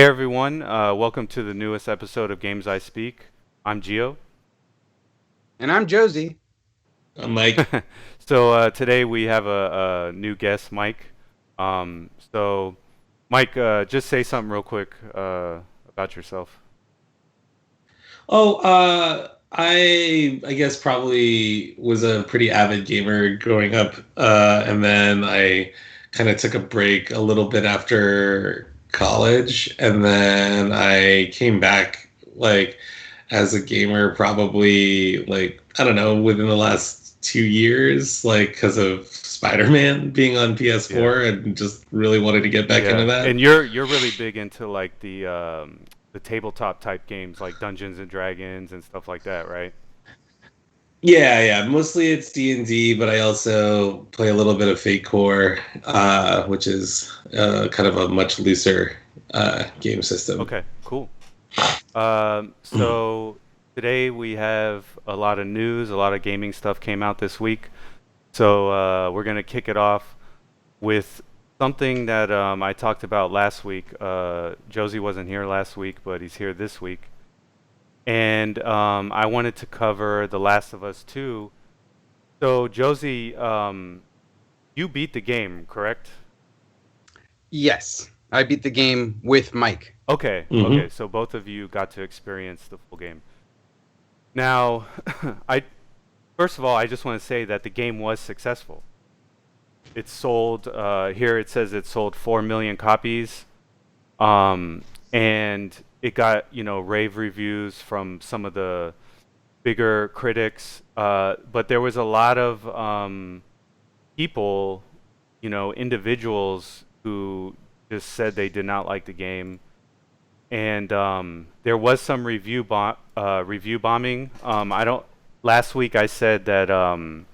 Hey everyone, welcome to the newest episode of Games I Speak. I'm Gio. And I'm Josie. Mike. Today we have a new guest, Mike. So Mike, just say something real quick about yourself. I guess probably was a pretty avid gamer growing up, and then I kind of took a break a little bit after college, and then I came back like as a gamer probably like I don't know within the last 2 years, like because of Spider-Man being on Yeah, PS4, and just really wanted to get back into yeah, that. and you're really big into like the tabletop type games like Dungeons and Dragons and stuff like that, right? Yeah. Mostly it's D&D, but I also play a little bit of Fate Core, which is kind of a much looser game system. Okay, cool. So today we have a lot of news, a lot of gaming stuff came out this week. So we're gonna kick it off with something that I talked about last week. Josie wasn't here last week, but he's here this week, and I wanted to cover The Last of Us 2. So Josie, you beat the game, correct? Yes, I beat the game with Mike. Okay, okay. Hmm. So both of you got to experience the full game. Now, I first of all, I just want to say that the game was successful. It sold here. It says it sold 4 million copies, and it got rave reviews from some of the bigger critics. But there was a lot of people, individuals who just said they did not like the game, and there was some review bombing. I don't. Last week I said that I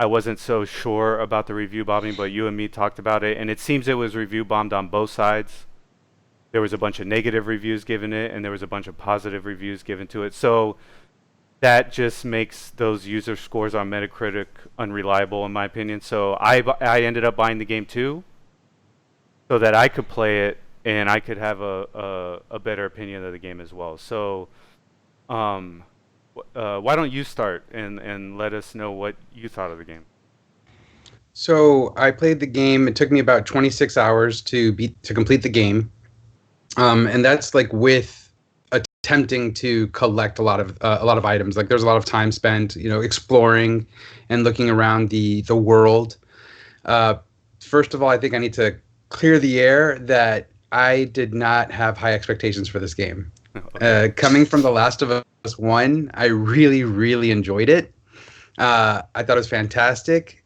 wasn't so sure about the review bombing, but you and me talked about it, and it seems it was review bombed on both sides. There was a bunch of negative reviews given it, and there was a bunch of positive reviews given to it. So that just makes those user scores on Metacritic unreliable, in my opinion. So I ended up buying the game too, so that I could play it and I could have a better opinion of the game as well. So um, why don't you start and let us know what you thought of the game? So I played the game. It took me about 26 hours to complete the game, and that's like with attempting to collect a lot of items. Like there's a lot of time spent, exploring and looking around the world. Uh, First of all, I think I need to clear the air that I did not have high expectations for this game. Okay. Coming from The Last of Us 1, I really, really enjoyed it. I thought it was fantastic,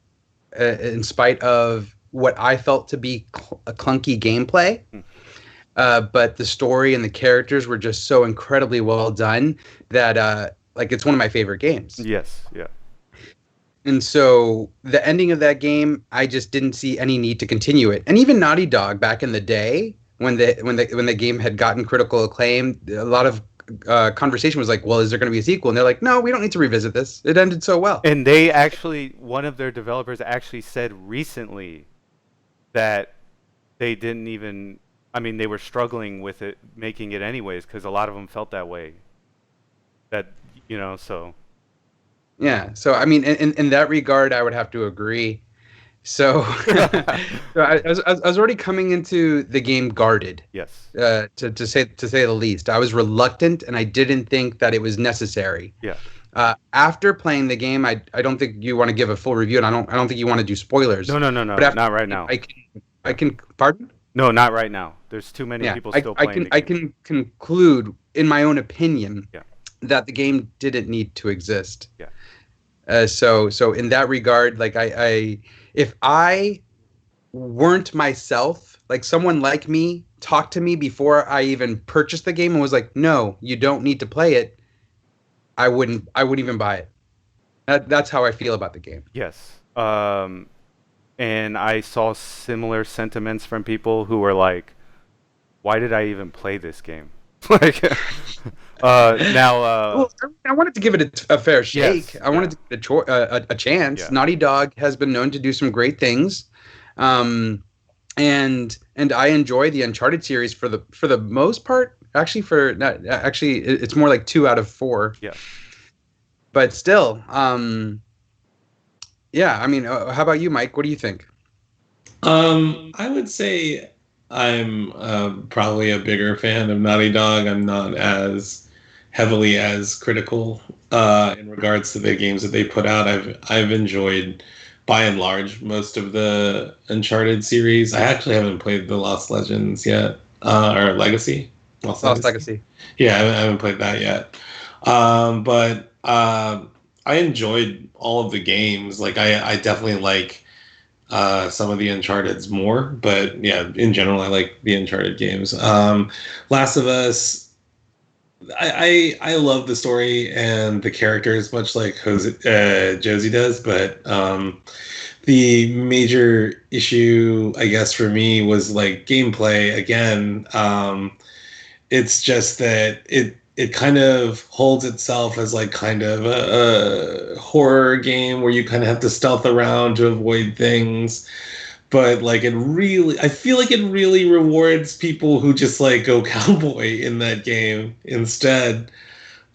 in spite of what I felt to be a clunky gameplay. Hmm. But the story and the characters were just so incredibly well done that, like, it's one of my favorite games. Yes. Yeah. And so the ending of that game, I just didn't see any need to continue it. And even Naughty Dog back in the day, when the game had gotten critical acclaim, a lot of conversation was like, "Well, is there going to be a sequel?" And they're like, "No, we don't need to revisit this. It ended so well." And they actually, one of their developers actually said recently that they didn't even. I mean, they were struggling with it, making it anyways, because a lot of them felt that way. That so Yeah. So I mean, in that regard, I would have to agree. So, so I was already coming into the game guarded, yes, to say the least. I was reluctant, and I didn't think that it was necessary. yeah. After playing the game, I don't think you want to give a full review, and I don't think you want to do spoilers. No, no, no, But no, after not right the game, now. I can pardon? No, not right now. There's too many Yeah, people I, still I playing can the I game. can conclude, in my own opinion, Yeah, that the game didn't need to exist. yeah, So in that regard, like if I weren't myself, like someone like me talked to me before I even purchased the game and was like, "No, you don't need to play it," I wouldn't even buy it. That's how I feel about the game. yes. And I saw similar sentiments from people who were like, "Why did I even play this game?" Like, now, Well, I wanted to give it a fair shake. yes, I yeah, wanted to give it a chance. yeah, Naughty Dog has been known to do some great things. Um, and I enjoy the Uncharted series for the most part. Actually, for not actually, it's more like 2 out of 4. Yeah. But still, yeah. I mean, how about you, Mike? What do you think? I would say I'm probably a bigger fan of Naughty Dog. I'm not as heavily as critical in regards to the games that they put out. I've enjoyed, by and large, most of the Uncharted series. I actually haven't played the Lost Legends yet, or Legacy. Lost Legacy. Yeah, I haven't played that yet. But I enjoyed all of the games. Like I definitely like some of the Uncharted's more, but yeah, in general, I like the Uncharted games. Last of Us, I love the story and the characters, much like Josie does, but the major issue, I guess, for me was like gameplay again. It's just that it kind of holds itself as like kind of a horror game where you kind of have to stealth around to avoid things. But like I feel like it really rewards people who just like go cowboy in that game instead.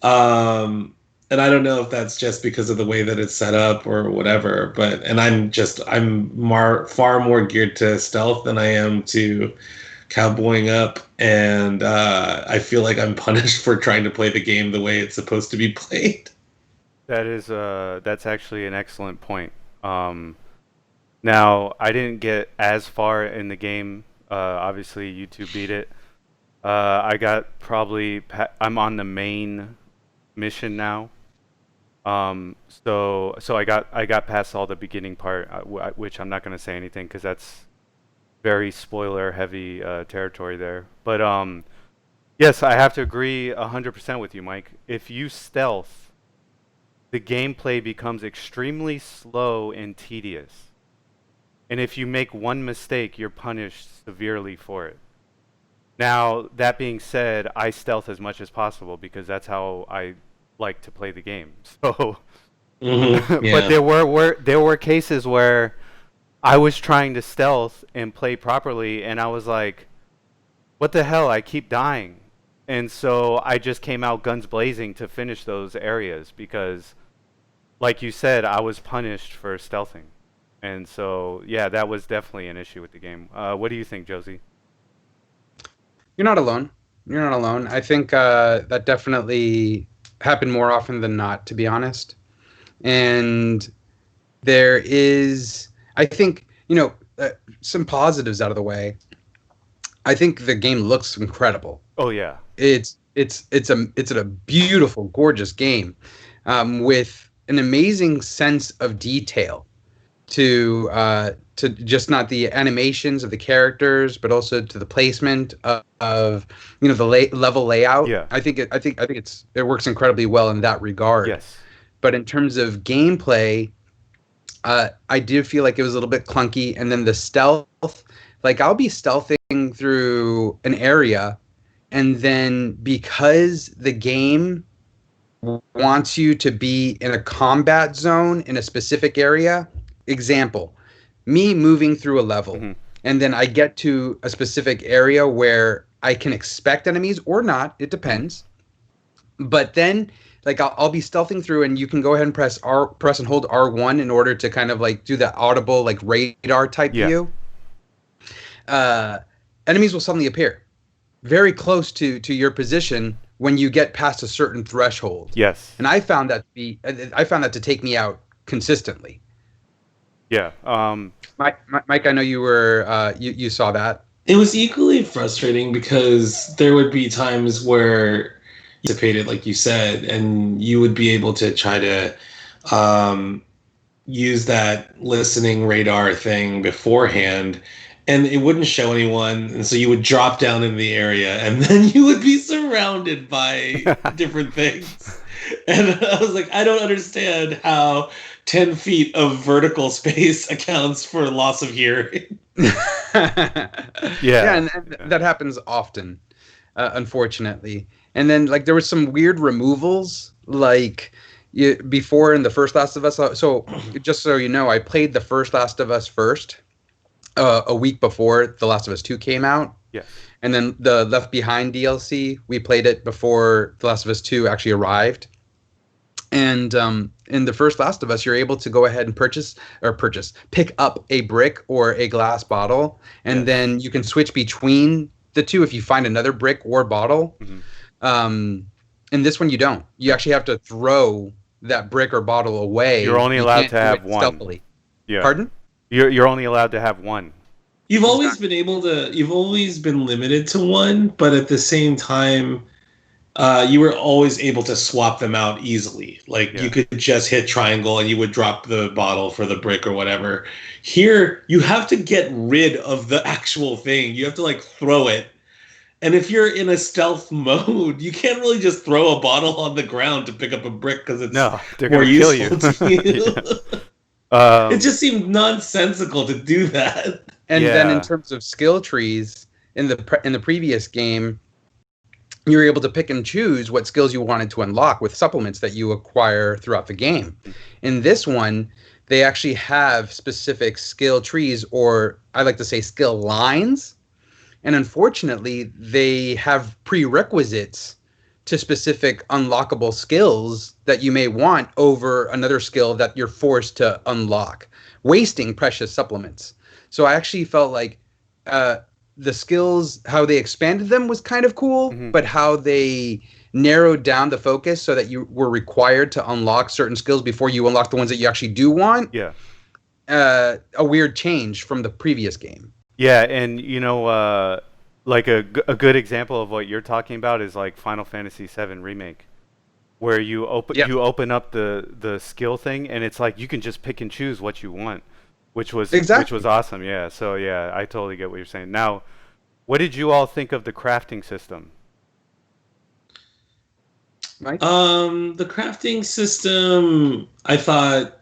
And I don't know if that's just because of the way that it's set up or whatever, but and far more geared to stealth than I am to cowboying up, and I feel like I'm punished for trying to play the game the way it's supposed to be played. That's actually an excellent point. Now I didn't get as far in the game. Obviously, you two beat it. I got I'm on the main mission now. So I got past all the beginning part, which I'm not going to say anything because that's very spoiler heavy territory there. But yes, I have to agree 100% with you, Mike. If you stealth, the gameplay becomes extremely slow and tedious. And if you make one mistake, you're punished severely for it. Now, that being said, I stealth as much as possible because that's how I like to play the game. So, Mm-hmm. but Yeah. there were cases where I was trying to stealth and play properly, and I was like, "What the hell? I keep dying." And so I just came out guns blazing to finish those areas because, like you said, I was punished for stealthing. And so, yeah, that was definitely an issue with the game. What do you think, Josie? You're not alone. You're not alone. I think that definitely happened more often than not, to be honest. And there is, I think, some positives out of the way. I think the game looks incredible. Oh yeah. It's a beautiful, gorgeous game, with an amazing sense of detail to just not the animations of the characters, but also to the placement of the level layout. Yeah. It works incredibly well in that regard. Yes. But in terms of gameplay, I do feel like it was a little bit clunky. And then the stealth, like I'll be stealthing through an area, and then because the game wants you to be in a combat zone in a specific area, example, me moving through a level, Mm-hmm. and then I get to a specific area where I can expect enemies or not, it depends. But then like I'll be stealthing through, and you can go ahead and press and hold R1 in order to kind of like do the audible like radar type Yeah. view. Enemies will suddenly appear very close to your position when you get past a certain threshold. Yes. And I found that to take me out consistently. Yeah. Mike, I know you were you saw that. It was equally frustrating because there would be times where you anticipated, like you said, and you would be able to try to use that listening radar thing beforehand, and it wouldn't show anyone, and so you would drop down in the area, and then you would be surrounded by different things. And I was like, I don't understand how 10 feet of vertical space accounts for loss of hearing. Yeah, and that happens often, unfortunately. And then like there was some weird removals, like before in the first Last of Us. So just so you know, I played the first Last of Us first, a week before The Last of Us 2 came out. Yes. And then the Left Behind DLC, we played it before The Last of Us 2 actually arrived. And in the first Last of Us, you're able to go ahead and pick up a brick or a glass bottle, and then you can switch between the two if you find another brick or bottle. In this one, you don't. You actually have to throw that brick or bottle away. You're only allowed to have one. Stealthily. Yeah. Pardon? You're only allowed to have one. You've always been limited to one, but at the same time, you were always able to swap them out easily. Like you could just hit triangle and you would drop the bottle for the brick or whatever. Here, you have to get rid of the actual thing. You have to like throw it. And if you're in a stealth mode, you can't really just throw a bottle on the ground to pick up a brick because it's more useful to you. It just seemed nonsensical to do that. And then in terms of skill trees, in the previous game, you were able to pick and choose what skills you wanted to unlock with supplements that you acquire throughout the game. In this one, they actually have specific skill trees, or I like to say skill lines. And unfortunately, they have prerequisites to specific unlockable skills that you may want over another skill that you're forced to unlock, wasting precious supplements. So I actually felt like the skills, how they expanded them was kind of cool, but how they narrowed down the focus so that you were required to unlock certain skills before you unlock the ones that you actually do want. Yeah. A weird change from the previous game. Yeah, and like a good example of what you're talking about is like Final Fantasy VII Remake, where you open up the skill thing, and it's like you can just pick and choose what you want, which was awesome. Yeah, so yeah, I totally get what you're saying. Now, what did you all think of the crafting system? Mike? The crafting system I thought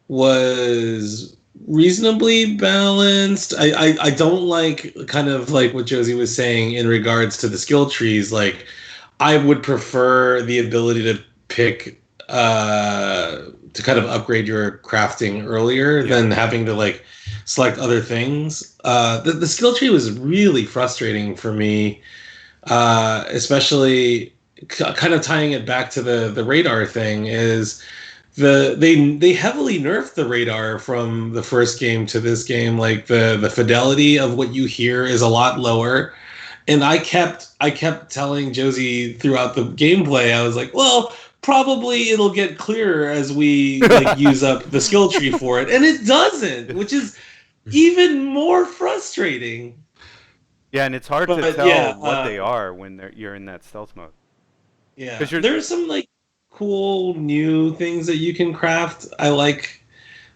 was reasonably balanced. I don't like kind of like what Josie was saying in regards to the skill trees. Like I would prefer the ability to pick to kind of upgrade your crafting earlier than having to like select other things. The skill tree was really frustrating for me, especially kind of tying it back to the radar thing is they heavily nerfed the radar from the first game to this game. Like the fidelity of what you hear is a lot lower. And I kept telling Josie throughout the gameplay, I was like, well, probably it'll get clearer as we like use up the skill tree for it. And it doesn't, which is even more frustrating. Yeah, and it's hard to tell what they are when you're in that stealth mode. Yeah, there's some like cool new things that you can craft. I like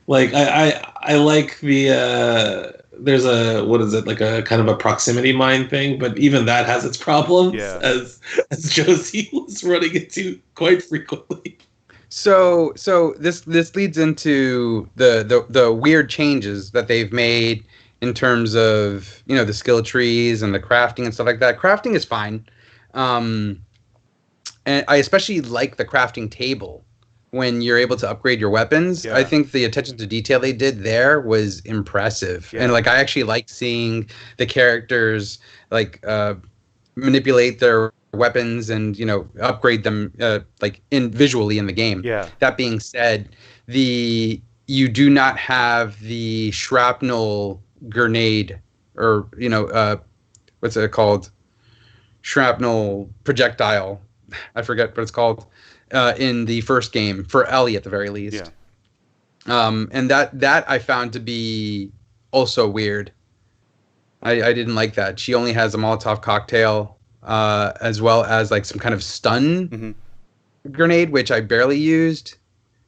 I like the there's a what is it, like a kind of a proximity mine thing, but even that has its problems as Josie was running into quite frequently. So this leads into the weird changes that they've made in terms of, you know, the skill trees and the crafting and stuff like that. Crafting is fine. And I especially like the crafting table when you're able to upgrade your weapons. I think the attention to detail they did there was impressive. And like I actually liked seeing the characters like manipulate their weapons and, you know, upgrade them like visually in the game. Yeah. That being said, you do not have the shrapnel grenade, or, you know, what's it called? Shrapnel projectile. I forget what it's called, in the first game, for Ellie at the very least. Yeah. And that I found to be also weird. I didn't like that. She only has a Molotov cocktail, as well as like some kind of stun grenade, which I barely used.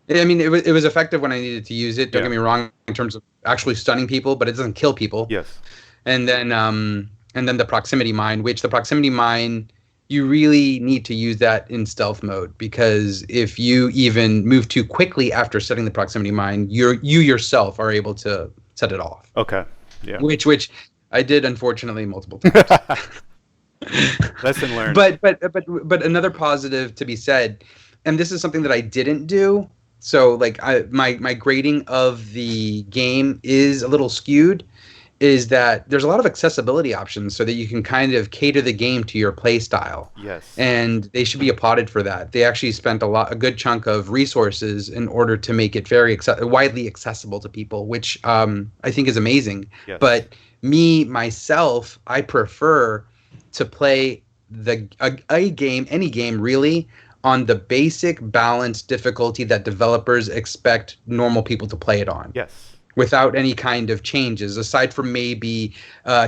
I mean, it was effective when I needed to use it. Don't get me wrong in terms of actually stunning people, but it doesn't kill people. Yes. And then the proximity mine, which the proximity mine, you really need to use that in stealth mode, because if you even move too quickly after setting the proximity mine, you yourself are able to set it off. Okay. Yeah. Which I did, unfortunately, multiple times. Lesson learned. But another positive to be said, and this is something that I didn't do. So like my grading of the game is a little skewed. is that there's a lot of accessibility options so that you can kind of cater the game to your play style. Yes. And they should be applauded for that. They actually spent a good chunk of resources in order to make it very widely accessible to people, which I think is amazing. Yes. But me myself, I prefer to play a game, any game really, on the basic balanced difficulty that developers expect normal people to play it on, Yes. without any kind of changes aside from maybe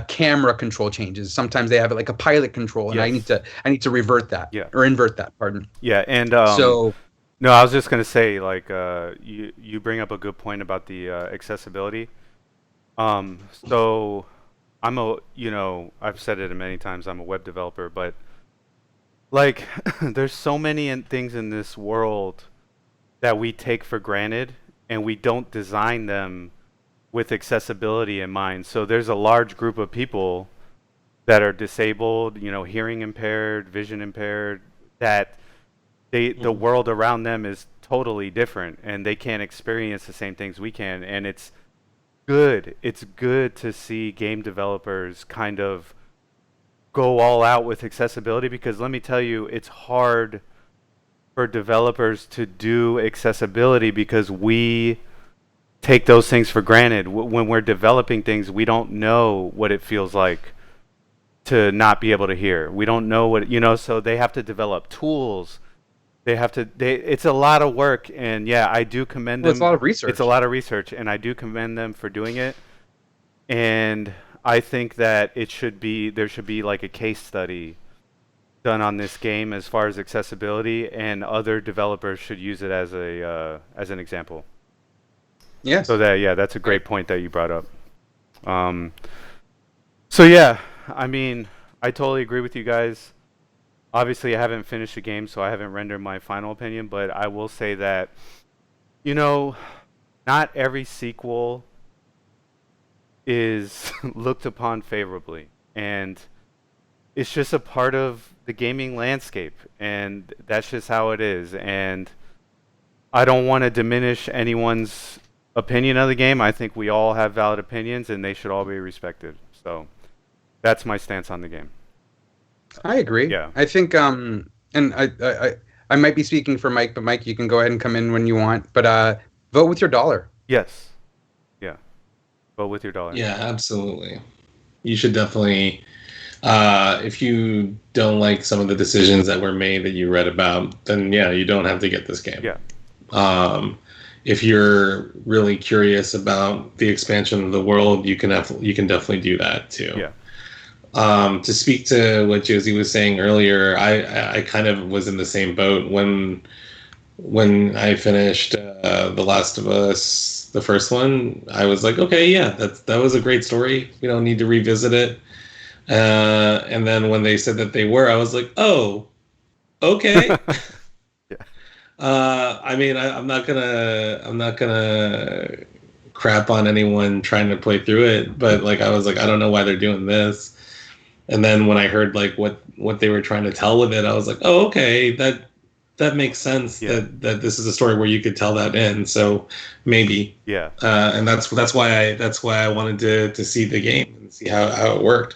camera control changes. Sometimes they have it like a pilot control, and Yes. I need to revert that, Yeah. or invert that. Pardon. Yeah, and So no, I was just gonna say, like, you bring up a good point about the accessibility. So I'm I've said it many times, I'm a web developer, but like, there's so many things in this world that we take for granted, and we don't design them with accessibility in mind. So there's a large group of people that are disabled, hearing impaired, vision impaired, that the world around them is totally different, and they can't experience the same things we can. And it's good to see game developers kind of go all out with accessibility, because let me tell you, it's hard for developers to do accessibility because we take those things for granted. When we're developing things, we don't know what it feels like to not be able to hear. We don't know so they have to develop tools. It's a lot of work, and yeah, I do commend them. It's a lot of research. It's a lot of research, and I do commend them for doing it. And I think that there should be like a case study done on this game as far as accessibility, and other developers should use it as an example. Yes. So that's a great point that you brought up. So yeah, I mean, I totally agree with you guys. Obviously, I haven't finished the game, so I haven't rendered my final opinion, but I will say that, not every sequel is looked upon favorably, and it's just a part of the gaming landscape, and that's just how it is. And I don't want to diminish anyone's opinion of the game. I think we all have valid opinions, and they should all be respected. So that's my stance on the game. I agree. Yeah. I think and I might be speaking for Mike, but Mike, you can go ahead and come in when you want. But vote with your dollar. Yes. Yeah. Vote with your dollar. Yeah, absolutely. You should definitely, if you don't like some of the decisions that were made that you read about, then yeah, you don't have to get this game. Yeah. If you're really curious about the expansion of the world, you can definitely do that too. Yeah. To speak to what Josie was saying earlier, I kind of was in the same boat when I finished The Last of Us, the first one. I was like, okay, yeah, that was a great story. We don't need to revisit it. And then when they said that they were, I was like, oh, okay. Yeah. I mean, I'm not gonna crap on anyone trying to play through it, but like I was like, I don't know why they're doing this. And then when I heard like what they were trying to tell with it, I was like, oh, okay, that makes sense. Yeah. That this is a story where you could tell that in. So maybe. Yeah. And that's why I wanted to see the game and see how it worked,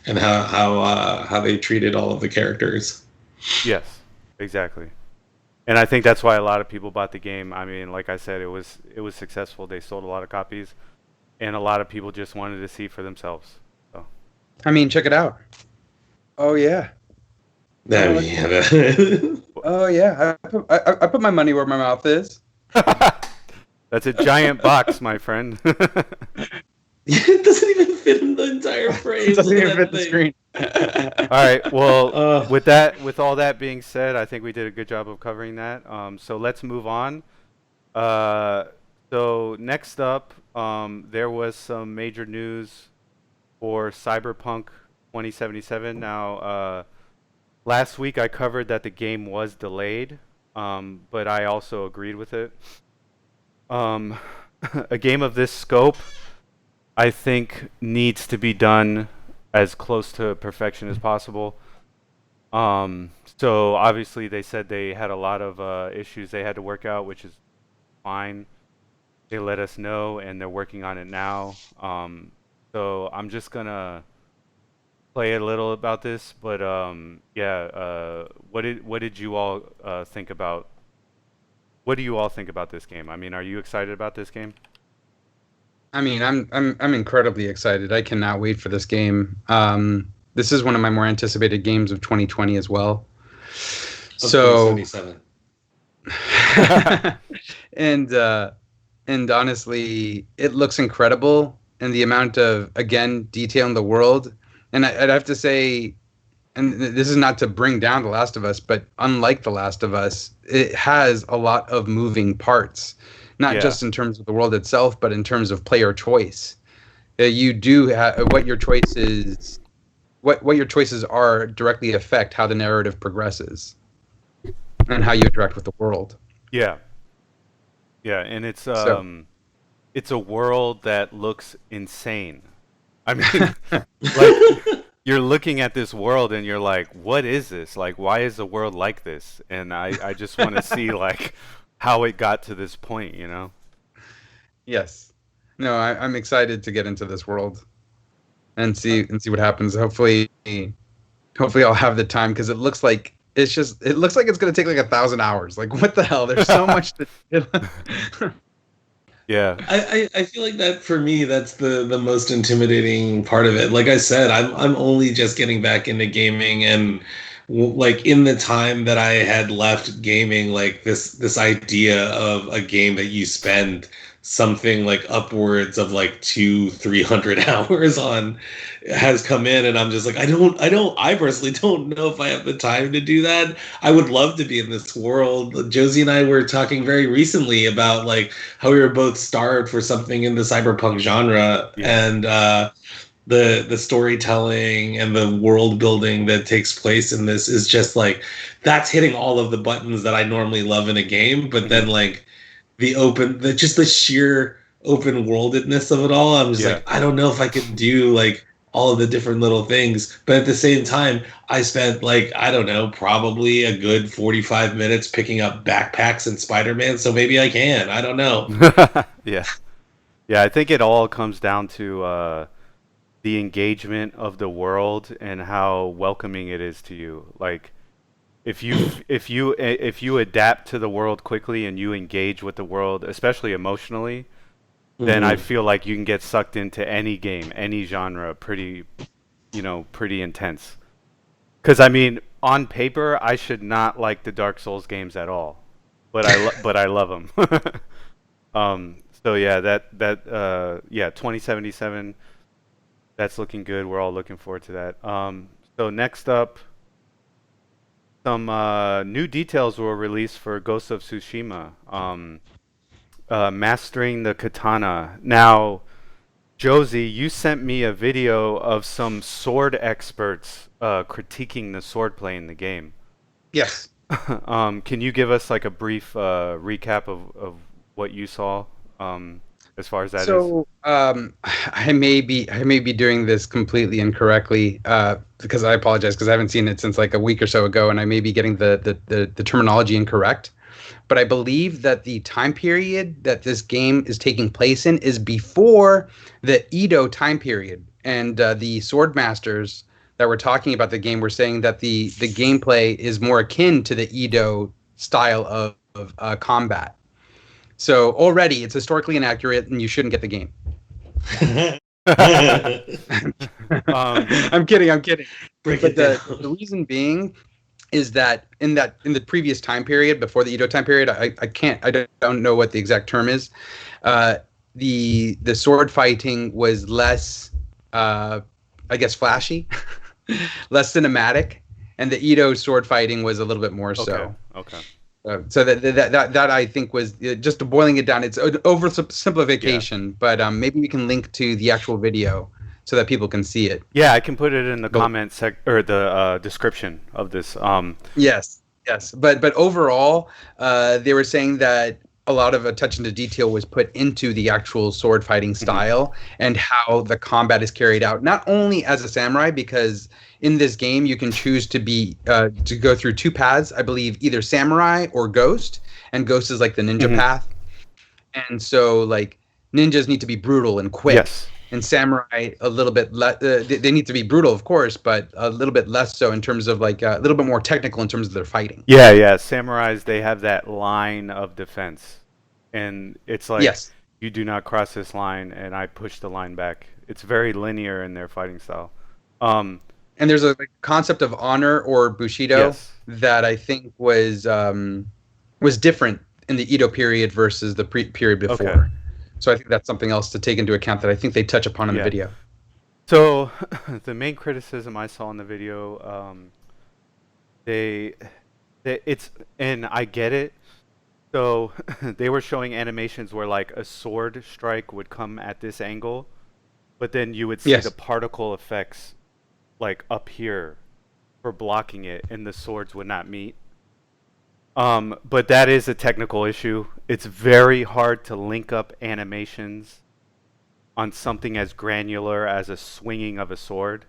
and how they treated all of the characters. Yes. Exactly. And I think that's why a lot of people bought the game. I mean, like I said, it was successful. They sold a lot of copies, and a lot of people just wanted to see for themselves. So. I mean, check it out. Oh yeah. Oh yeah. I put my money where my mouth is. That's a giant box, my friend. It doesn't even fit in the entire frame. It doesn't even fit the screen. All right. Well, with all that being said, I think we did a good job of covering that. So let's move on. So next up, there was some major news for Cyberpunk 2077. Now, last week I covered that the game was delayed, but I also agreed with it. A game of this scope, I think, needs to be done as close to perfection as possible. So obviously they said they had a lot of issues they had to work out, which is fine. They let us know, and they're working on it now. So I'm just gonna play a little about this, but yeah. What did you all think about? What do you all think about this game? I mean, are you excited about this game? I mean, I'm incredibly excited. I cannot wait for this game. This is one of my more anticipated games of 2020 as well. Of So, 2077. and honestly, it looks incredible, and the amount of again detail in the world. And I'd have to say, and this is not to bring down The Last of Us, but unlike The Last of Us, it has a lot of moving parts, not Yeah, just in terms of the world itself, but in terms of player choice. You do what your choices, what your choices are directly affect how the narrative progresses and how you interact with the world. yeah, yeah, and So, it's a world that looks insane. I mean, like you're looking at this world and you're like, what is this? Like, why is the world like this? And I just want to see like how it got to this point, you know? yes, no, I'm excited to get into this world and Uh, see what happens. Hopefully I'll have the time because it looks like it's gonna take like 1,000 hours. Like what the hell? There's so much to. Yeah. I feel like that for me, that's the most intimidating part of it. Like I said, I'm only just getting back into gaming, and like in the time that I had left gaming, like this idea of a game that you spend something like upwards of like 200-300 hours on has come in, and I'm just like, I personally don't know if I have the time to do that. I would love to be in this world. Josie and I were talking very recently about like how we were both starved for something in the cyberpunk genre, Yeah. and the storytelling and the world building that takes place in this is just like that's hitting all of the buttons that I normally love in a game. But Hmm. then like just the sheer open worldedness of it all, I'm just Yeah. like, I don't know if I could do like all of the different little things. But at the same time, I spent like, I don't know, probably a good 45 minutes picking up backpacks in Spider-Man, so maybe I can. I don't know. Yeah. Yeah, I think it all comes down to the engagement of the world and how welcoming it is to you. Like if you adapt to the world quickly and you engage with the world, especially emotionally, then I Mhm. feel like you can get sucked into any game, any genre pretty intense. Cuz I mean, on paper, I should not like the Dark Souls games at all. But I love them. So yeah, yeah, 2077, that's looking good. We're all looking forward to that. So next up, some new details were released for Ghost of Tsushima. Mastering the katana. Now, Josie, you sent me a video of some sword experts critiquing the swordplay in the game. Yes. Can you give us like a brief recap of what you saw, as far as that is? So I may be doing this completely incorrectly because I apologize because I haven't seen it since like a week or so ago, and I may be getting the terminology incorrect. But I believe that the time period that this game is taking place in is before the Edo time period, and the sword masters that were talking about the game were saying that the gameplay is more akin to the Edo style of combat. So already it's historically inaccurate, and you shouldn't get the game. um, I'm kidding. I'm kidding. Break But it the down. reason being is that in the previous time period before the Edo time period, I don't know what the exact term is. Uh, the sword fighting was less, uh, I guess, flashy, less cinematic, and the Edo sword fighting was a little bit more okay, so. okay, So that I think was just boiling it down. It's an yeah. oversimplification, but maybe we can link to the actual video so that people can see it. Yeah, I can put it in the But comment sec or the description of this. yes, yes, but overall, they were saying that a lot of attention to detail was put into the actual sword fighting Mhm. style and how the combat is carried out. Not only as a samurai, because in this game you can choose to go through two paths. I believe either samurai or ghost, and ghost is like the ninja Mhm. path. And so like ninjas need to be brutal and quick, Yes. and samurai a little bit less. They need to be brutal, of course, but a little bit less so in terms of like a little bit more technical in terms of their fighting. Yeah, yeah. Samurais, they have that line of defense, and it's like Yes, you do not cross this line, and I push the line back. It's very linear in their fighting style. Um, and there's a like, concept of honor or bushido yes. that I think was different in the Edo period versus the period before. Okay. So I think that's something else to take into account that I think they touch upon in the Yeah. video. So the main criticism I saw in the video, they, it's, and I get it. So they were showing animations where like a sword strike would come at this angle, but then you would see the Yes. particle effects like up here for blocking it, and the swords would not meet. But that is a technical issue. It's very hard to link up animations on something as granular as a swinging of a sword.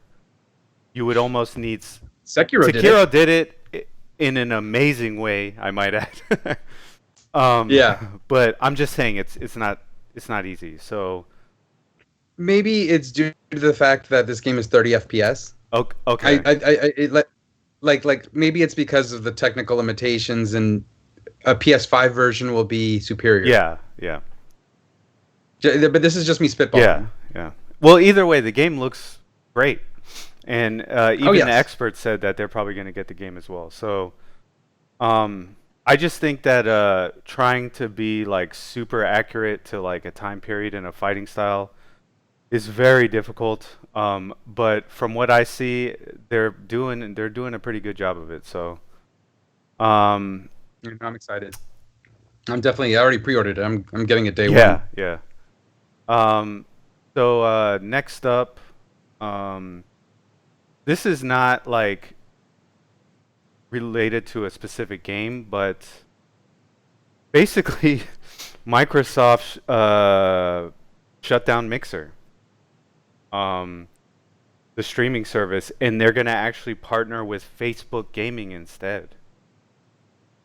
You would almost need. Sekiro did it. Sekiro did it in an amazing way, I might add. Yeah. But I'm just saying it's not easy. So Maybe it's due to the fact that this game is 30 FPS. okay. Like maybe it's because of the technical limitations, and a PS5 version will be superior. Yeah, yeah, But this is just me spitballing. yeah, yeah. Well, either way, the game looks great, and even yes. the experts said that they're probably going to get the game as well. So, I just think that trying to be like super accurate to like a time period and a fighting style is very difficult. But from what I see, they're doing a pretty good job of it. So, um, I'm excited. I already pre-ordered it. I'm getting it day yeah, one. yeah. So next up, this is not like related to a specific game, but basically, Microsoft shut down Mixer, the streaming service, and they're gonna actually partner with Facebook Gaming instead.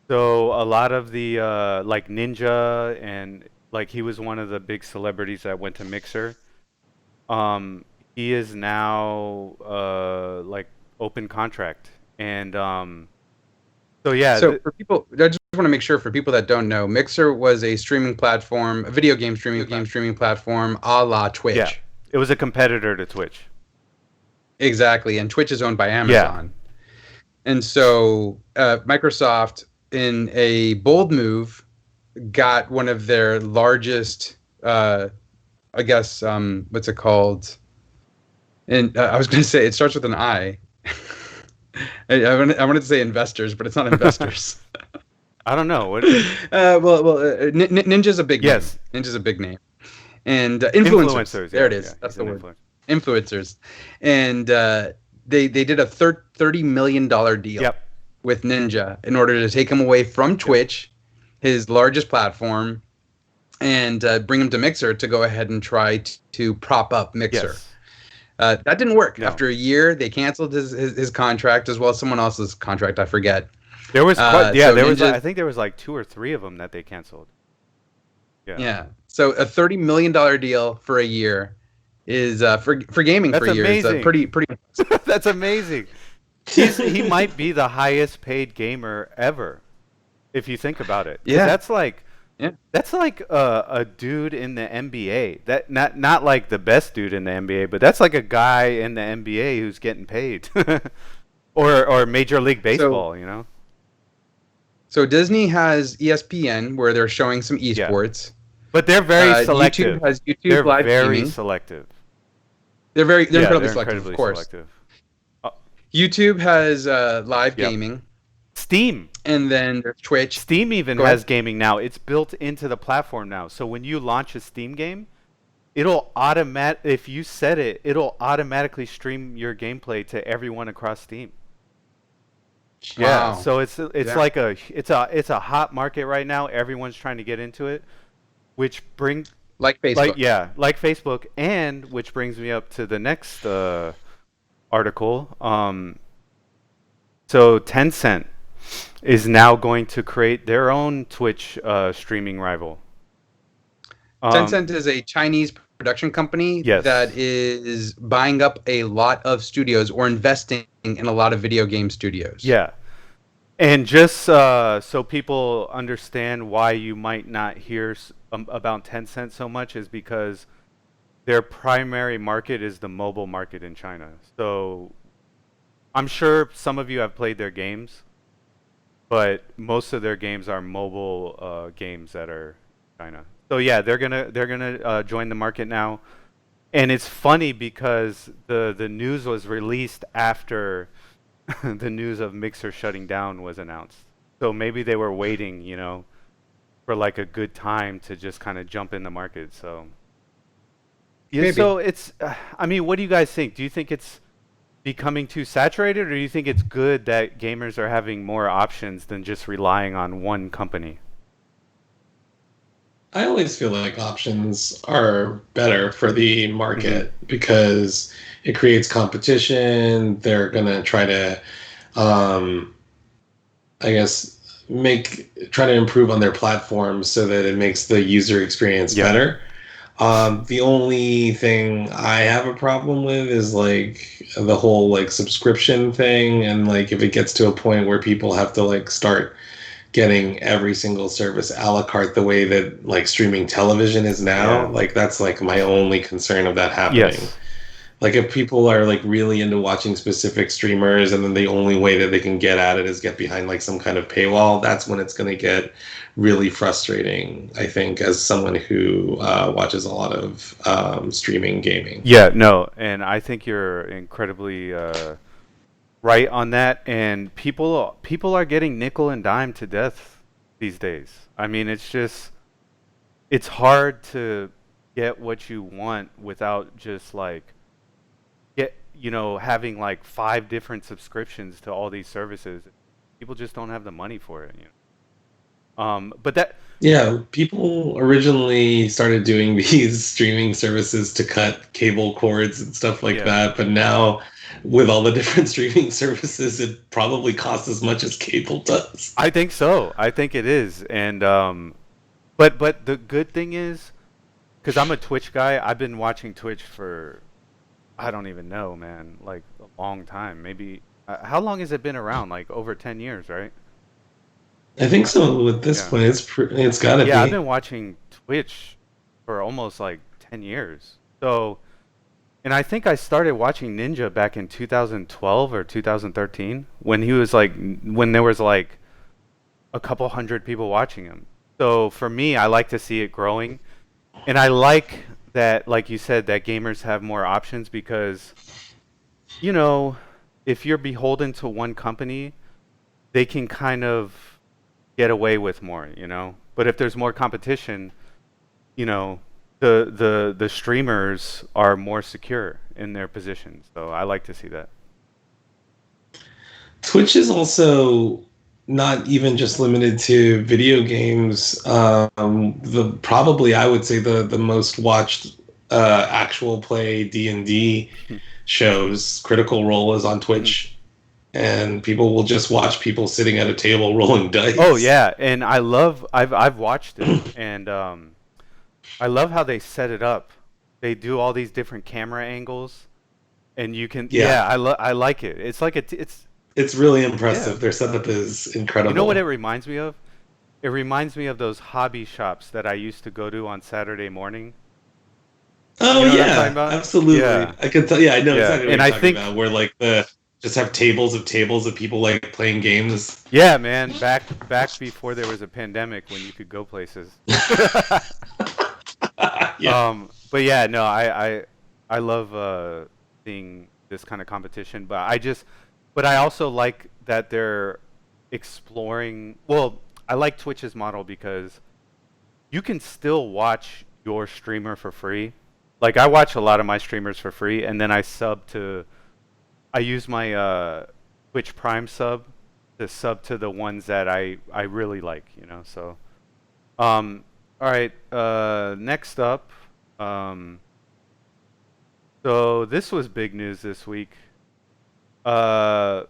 So a lot of the like Ninja, and like he was one of the big celebrities that went to Mixer. He is now like open contract, and so yeah, So for people, I just want to make sure for people that don't know, Mixer was a streaming platform, a video game streaming platform, a la Twitch. yeah, it was a competitor to Twitch. Exactly, and Twitch is owned by Amazon. And so Microsoft, in a bold move, got one of their largest, I guess, what's it called? And I was going to say it starts with an I. I wanted to say investors, but it's not investors. I don't know. What, Ninja's a big yes, name. Ninja's a big name. And influencers. There yeah, it is. yeah, That's he's the an word. influencer. Influencers. And they did a $30 million deal Yep. with Ninja in order to take him away from Twitch, his largest platform, and bring him to Mixer to go ahead and try to prop up Mixer. Yes. That didn't work. No. After a year, they canceled his contract as well as someone else's contract. I forget. There was so there was Ninja- I think there was like 2 or 3 of them that they canceled. Yeah. Yeah. So a $30 million deal for a year is for gaming That's for a year. amazing. Is pretty. That's amazing. He might be the highest paid gamer ever, if you think about it. 'Cause Yeah. that's like a dude in the NBA. That not like the best dude in the NBA, but that's like a guy in the NBA who's getting paid, or Major League Baseball. You know. So Disney has ESPN where they're showing some esports. But they're very selective. YouTube has YouTube They're Live very Gaming. selective. They're Yeah, incredibly they're selective, incredibly of course. selective. YouTube has live Yep. gaming, Steam. and then there's Twitch. Steam even Go ahead. has gaming now. It's built into the platform now. So when you launch a Steam game, it'll if you set it, it'll automatically stream your gameplay to everyone across Steam. Yeah. Wow. So it's Yeah. like it's a hot market right now. Everyone's trying to get into it, which Like Facebook. like Facebook, and which brings me up to the next article. So Tencent is now going to create their own Twitch streaming rival. Tencent is a Chinese production company Yes. that is buying up a lot of studios or investing in a lot of video game studios. Yeah. And just so people understand why you might not hear about Tencent so much is because their primary market is the mobile market in China. So I'm sure some of you have played their games, but most of their games are mobile games that are China. So yeah, they're gonna join the market now, and it's funny because the news was released after the news of Mixer shutting down was announced. So maybe they were waiting, for like a good time to just kind of jump in the market. So yeah, Maybe. so it's, I mean, what do you guys think? Do you think it's becoming too saturated, or do you think it's good that gamers are having more options than just relying on one company? I always feel like options are better for the Hmm. market because it creates competition. They're gonna try to, um, I guess, try to improve on their platform so that it makes the user experience Yeah. better. The only thing I have a problem with is like the whole like subscription thing, and like if it gets to a point where people have to like start getting every single service a la carte the way that like streaming television is now, Yeah. like that's like my only concern of that happening. Yes. Like if people are like really into watching specific streamers and then the only way that they can get at it is get behind like some kind of paywall, that's when it's going to get really frustrating, I think, as someone who watches a lot of streaming gaming. Yeah, no, and I think you're incredibly right on that. And people are getting nickel and dime to death these days. I mean, it's hard to get what you want without just like having like five different subscriptions to all these services. People just don't have the money for it. But that, Yeah, people originally started doing these streaming services to cut cable cords and stuff like yeah, that, but now with all the different streaming services, it probably costs as much as cable does. I think so. I think it is. And but the good thing is, because I'm a Twitch guy, I've been watching Twitch for I don't even know, man, like a long time. Maybe how long has it been around? Like over 10 years, right? I think so. At this Yeah. point, it's got to Yeah, I've be. been watching Twitch for almost like 10 years. So, and I think I started watching Ninja back in 2012 or 2013 when he was like when there was like a couple hundred people watching him. So for me, I like to see it growing. And I like that, like you said, that gamers have more options because, you know, if you're beholden to one company, they can kind of get away with more. But if there's more competition, the streamers are more secure in their position. So I like to see that. Twitch is also not even just limited to video games. The probably I would say the most watched actual play D&D shows, Critical Role, is on Mhm. Twitch, and people will just watch people sitting at a table rolling Oh dice. yeah, and I've watched it, and I love how they set it up. They do all these different camera angles, and you can Yeah, I like it. It's like it's it's really yeah. impressive. Their setup is You know what it incredible. reminds me of? It reminds me of those hobby shops that I used to go to on Saturday morning. Oh You know what I'm talking yeah, about? absolutely. Yeah, I can tell. Yeah, I know yeah. exactly what And you're I talking think about. Where like the just have tables of people like playing games. yeah, man, back before there was a pandemic when you could go places. Yeah. But yeah, no, I love seeing this kind of competition, but I also like that they're exploring. Well, I like Twitch's model because you can still watch your streamer for free. Like I watch a lot of my streamers for free, and then I use my Twitch Prime sub to sub to the ones that I really like. So all right. Next up, um, so this was big news this week. Uh,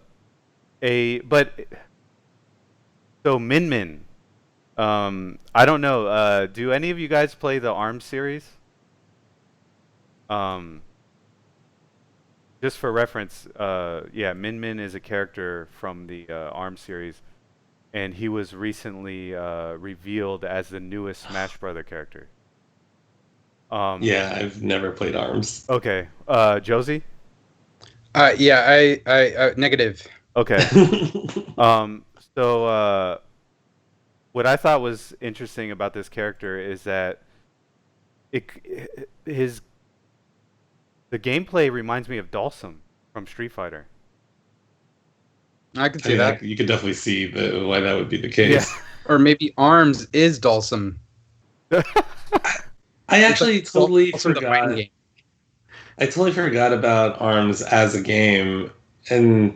a but so Min Min. I don't know. Do any of you guys play the ARMS series? Um, just for reference, yeah, Min Min is a character from the ARM series, and he was recently revealed as the newest Smash Brother character. Yeah, I've never played Arms. Okay, Josie. Yeah, I negative. Okay. Um, so what I thought was interesting about this character is that his the gameplay reminds me of Dalsum from Street Fighter. I can I see mean, that. you could definitely see why that would be the Yeah. case. Or maybe Arms is Dulcim. I It's actually like totally Dulcim the fighting forgot. game. I totally forgot about Arms as a game, and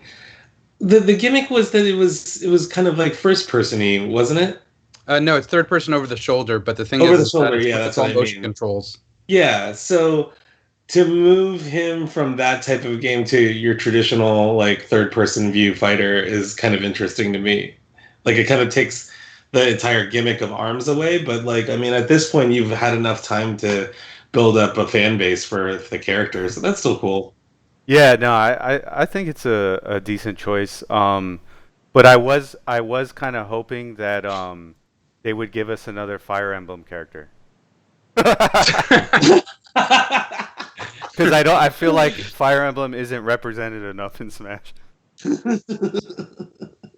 the gimmick was that it was kind of like first persony, wasn't it? No, it's third person over the shoulder, but the thing Over the is that shoulder, yeah, it's that's all what I motion mean. controls. Yeah, so to move him from that type of game to your traditional like third person view fighter is kind of interesting to me. Like it kind of takes the entire gimmick of Arms away, but like I mean at this point you've had enough time to build up a fan base for the character, so that's still cool. Yeah, no, I think it's a decent choice. But I was kind of hoping that they would give us another Fire Emblem character. Because I feel like Fire Emblem isn't represented enough in Smash.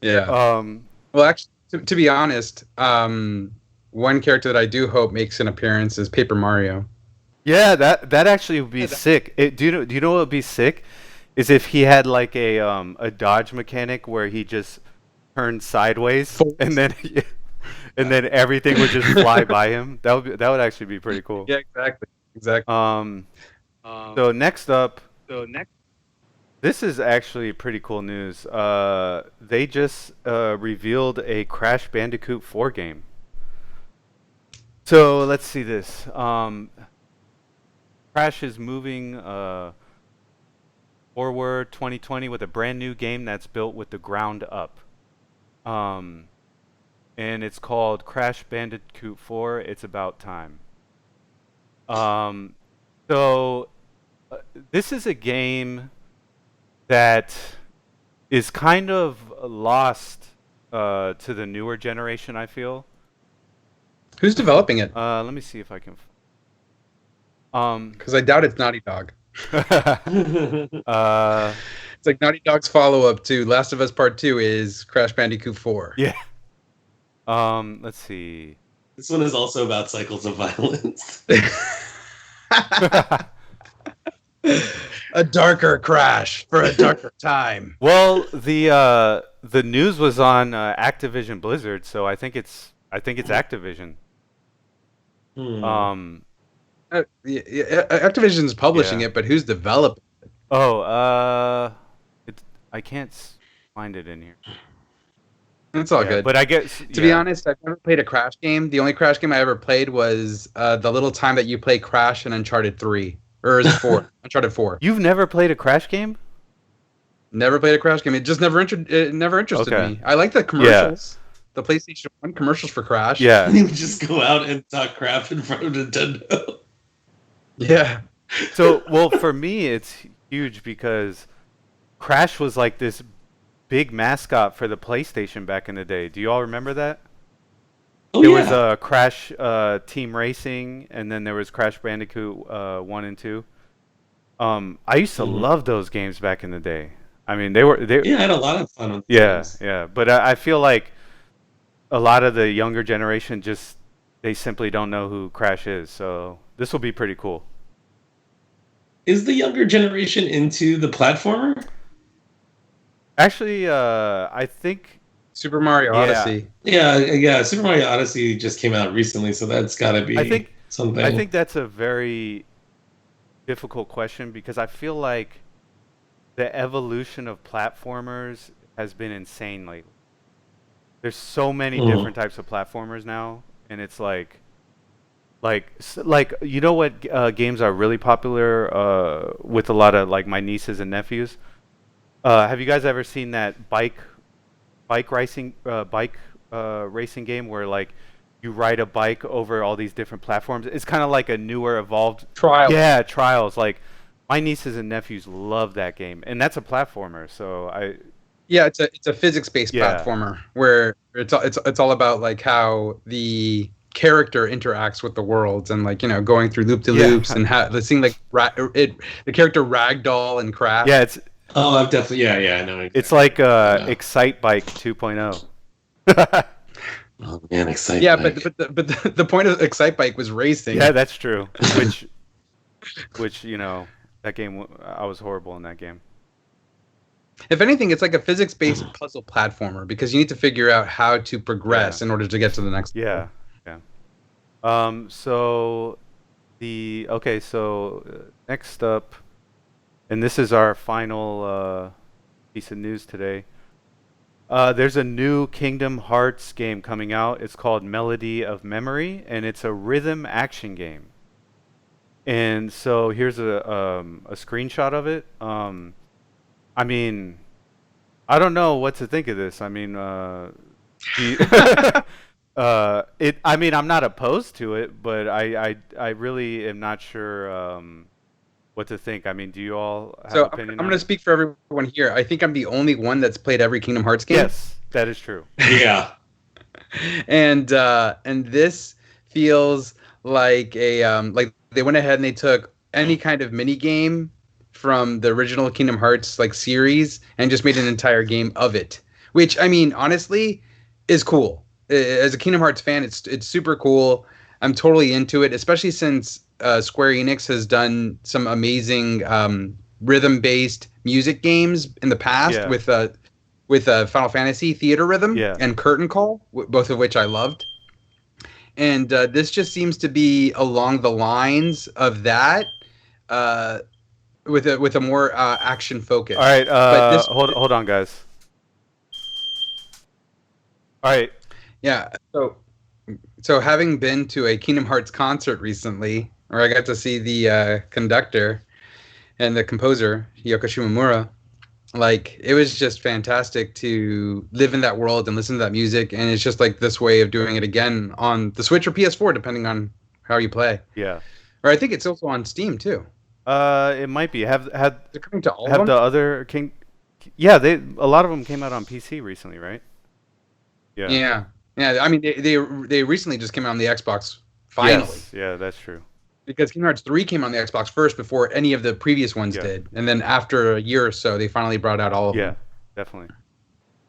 Yeah. Um, Well, actually, to be honest, one character that I do hope makes an appearance is Paper Mario. yeah, that actually would be sick. Do you know what would be sick? Is if he had like a dodge mechanic where he just turned sideways and then and then everything would just fly by him. That would actually be pretty cool. Yeah, exactly. Exactly. So next up, this is actually pretty cool news. They just revealed a Crash Bandicoot 4 game. So let's see this. Crash is moving forward 2020 with a brand new game that's built with the ground up. Um, and it's called Crash Bandicoot 4. It's about time. Um, so this is a game that is kind of lost to the newer generation, I feel. Who's developing it? Let me see if I can. Because I doubt it's Naughty Dog. uh, It's like Naughty Dog's follow-up to Last of Us Part 2 is Crash Bandicoot 4. yeah. Let's see. This one is also about cycles of violence. A darker Crash for a darker time. Well, the news was on Activision Blizzard, so I think it's Activision. Hmm. Activision's publishing Yeah. it, but who's developing? Oh, I can't find it in here. It's all Yeah, good. but I guess To be honest, I've never played a Crash game. The only Crash game I ever played was the little time that you play Crash in Uncharted 3. Or is it 4? Uncharted 4. You've never played a Crash game? Never played a Crash game. It just never interested Okay. me. I like the commercials. The PlayStation 1 commercials for Crash. Yeah. He would just go out and talk crap in front of Nintendo. Yeah. So, well, for me, it's huge because Crash was like this big mascot for the PlayStation back in the day. Do you all remember that? Oh There yeah. was Crash Team Racing, and then there was Crash Bandicoot 1 and 2. I used to Mhm. love those games back in the day. I mean, Yeah, I had a lot of fun with yeah, games. yeah. But I feel like a lot of the younger generation just they simply don't know who Crash is. So this will be pretty cool. Is the younger generation into the platformer? Actually, I think Super Mario Yeah. Odyssey. Yeah. Super Mario Odyssey just came out recently, so that's got to be I think something. I think that's a very difficult question because I feel like the evolution of platformers has been insane lately. There's so many Mhm. different types of platformers now, and it's like you know what games are really popular with a lot of like my nieces and nephews. Have you guys ever seen that bike racing game where like you ride a bike over all these different platforms. It's kind of like a newer, evolved. Trials. Yeah, Trials. Like my nieces and nephews love that game, and that's a platformer. So Yeah, it's a physics-based Yeah. platformer where it's all about like how the character interacts with the worlds and like going through loop-de-loops Yeah. and seeing like the character ragdoll and crash. yeah, it's Oh, I've definitely, I know. it's Exactly. like Yeah. Excite Bike 2.0. Oh man, exciting! Yeah, but the point of Excitebike was racing. Yeah, that's true. Which that game I was horrible in that game. If anything, it's like a physics-based puzzle platformer because you need to figure out how to progress in order to get to the next Yeah, level. yeah. So next up, and this is our final piece of news today. There's a new Kingdom Hearts game coming out. It's called Melody of Memory, and it's a rhythm action game. And so here's a screenshot of it. I mean, I don't know what to think of this. I mean, I mean, I'm not opposed to it, but I really am not sure what to think. I mean, do you all have So opinion I'm on going to it? speak for everyone here. I think I'm the only one that's played every Kingdom Hearts game. Yes, that is true. Yeah. And this feels like like they went ahead and they took any kind of mini game from the original Kingdom Hearts like series and just made an entire game of it, which I mean honestly is cool. As a Kingdom Hearts fan, it's super cool. I'm totally into it, especially since Square Enix has done some amazing rhythm-based music games in the past Yeah. with Final Fantasy Theater Rhythm Yeah. and Curtain Call, both of which I loved. And this just seems to be along the lines of that, with a more action focus. All right, but this, hold on, guys. All right. yeah. So having been to a Kingdom Hearts concert recently, where I got to see the conductor and the composer Yoko Shimomura, like it was just fantastic to live in that world and listen to that music, and it's just like this way of doing it again on the Switch or PS4 depending on how you play. Yeah. Or I think it's also on Steam too. It might be. They're coming to all of Have them. the other King? Yeah, a lot of them came out on PC recently, right? Yeah. Yeah. I mean they recently just came out on the Xbox finally. Yes. Yeah, that's true. Because Kingdom Hearts 3 came on the Xbox first before any of the previous ones Yeah. did. And then after a year or so they finally brought out all of Yeah, them. definitely.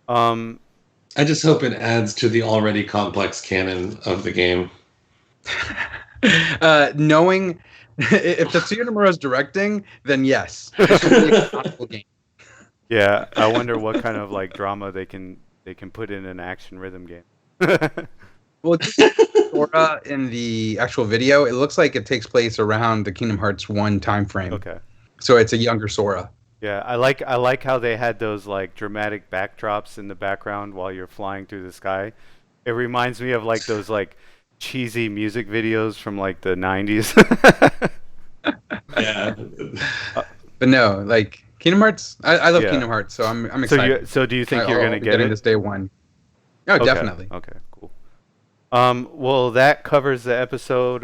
I just hope it adds to the already complex canon of the game. Knowing if Tetsuya Nomura's directing, then yes. This will be a thoughtful game. Yeah, I wonder what kind of like drama they can put in an action rhythm game. Well, Sora in the actual video, it looks like it takes place around the Kingdom Hearts 1 time frame. Okay. So it's a younger Sora. Yeah, I like how they had those like dramatic backdrops in the background while you're flying through the sky. It reminds me of like those like cheesy music videos from like the 90s. Yeah. But no, like Kingdom Hearts, I love Yeah. Kingdom Hearts, so I'm excited. So do you think I'll you're gonna be get getting it? this day one. Oh, Okay. definitely. Okay, cool. Well, that covers the episode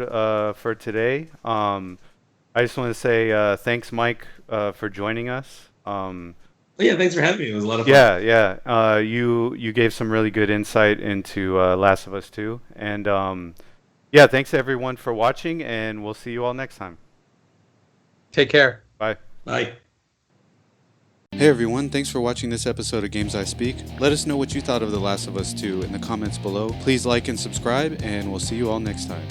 for today. I just want to say thanks, Mike, for joining us. Yeah, thanks for having me. It was a lot of fun. Yeah. You gave some really good insight into Last of Us 2, and yeah, thanks everyone for watching, and we'll see you all next time. Take care. Bye. Bye. Hey everyone, thanks for watching this episode of Games I Speak. Let us know what you thought of The Last of Us 2 in the comments below. Please like and subscribe, and we'll see you all next time.